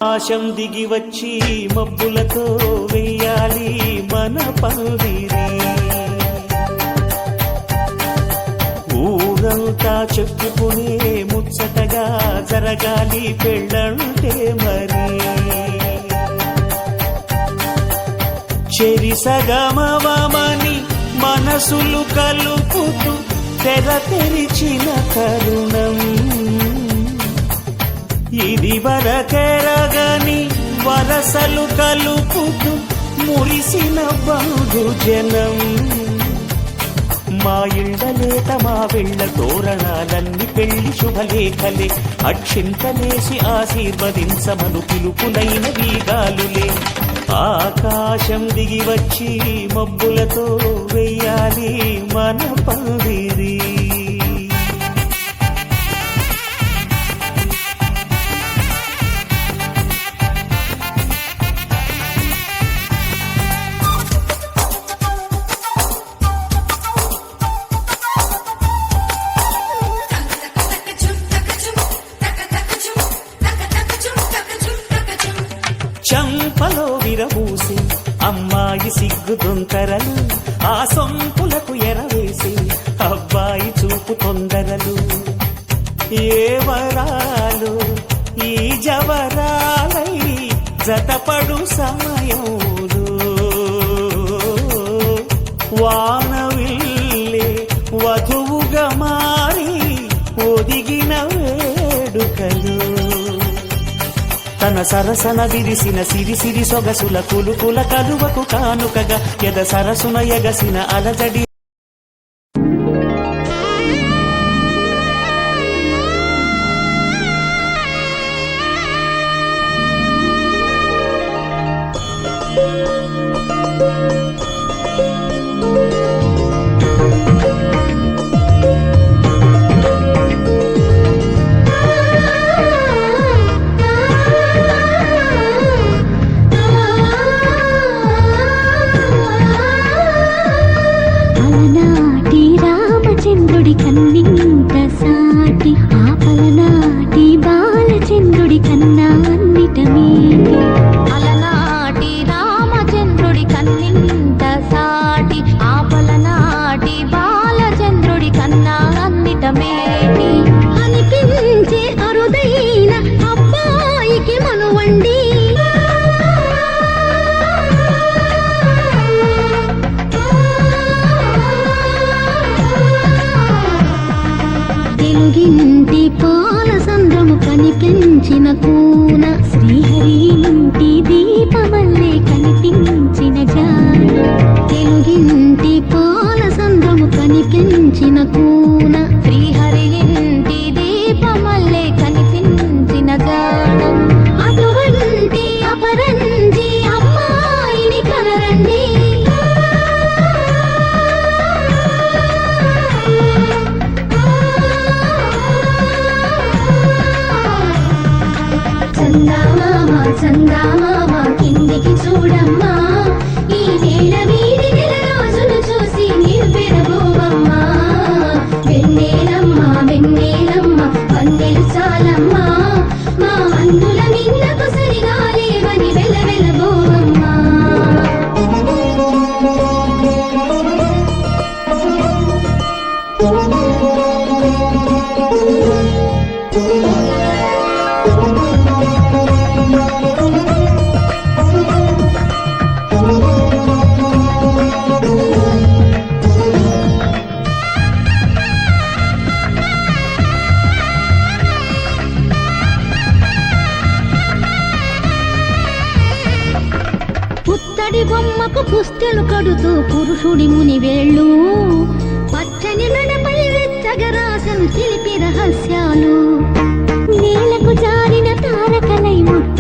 ఆశం దిగి వచ్చి మబ్బులతో వెయ్యాలి మన పందిరి. ఊరంతా చెప్పుకునే ముచ్చటగా జరగాలి పెళ్ళంటే మరి. చెరి సగమవమని మనసులు కలుపుతూ తెర తెరిచిన తరుణం ఇది. వరకెరగని వరసలు కలుపుతూ మురిసిన బంధుజనం. మా ఇళ్ళలేత మా వెళ్ళ తోరణాలన్ని పెళ్లి శుభలేఖలే. అక్షింతలేసి ఆశీర్వదించమను పిలుపులైన వీగాలులే. ఆకాశం దిగి వచ్చి మబ్బులతో వెయ్యాలి మన పందిరి. చంపలో విరబూసి అమ్మాయి సిగ్గు దొంతరలు. ఆ సొంపులకు ఎరవేసి అబ్బాయి చూపు తొందరలు. ఏ వరాలు ఈ జవరాలై జతపడు సమయంలో. వానవిల్లే వధువుగా మారి ఒదిగిన వేడుకలు. తన సరసన విరిసిన సిరిసిరి సొగసుల కులుకుల కలువకు కానుకగా ఎద సరసున ఎగసిన అలజడి. చంద్రుడి కన్నింత సాటి ఆపలనాటి బాలచంద్రుడి కన్నా అన్నిట మేటి. అలనాటి రామచంద్రుడి కన్నింత సాటి ఆపలనాటి బాలచంద్రుడి కన్నా అన్నిట మేటి. అనిపించే అరుదైన అబ్బాయికి మనువండి. తెలుగింటి పాల సంద్రము కనిపించిన కూన శ్రీహరి ఇంటి దీపమల్లే కనిపించిన జాన. తెలుగింటి పాల సంద్రము కనిపించిన కూన శ్రీహరి ఇంటి దీపమల్లే కనిపించిన జాన. అటువంటి అపరంజి అమ్మాయిని కనరండి. చందామామ కిందికి చూడమ్మా. ఈ నేల వీడి నెల రోజులు చూసి నీవు పెరగోవమ్మా. వెన్నెలమ్మ వెన్నెలమ్మ వన్నెలు చాలమ్మా. మా అందుల మిన్నకు సరిగా లేవని వెలవెలబోవమ్మా. పుత్తడి బొమ్మకు పుస్తెలు కడుతూ పురుషుడి ముని వేళ్ళు. పచ్చని మెడపై వెచ్చగరాసను తెలిపి రహస్యాలు. నేలకు జారిన తారకలై ముట్టు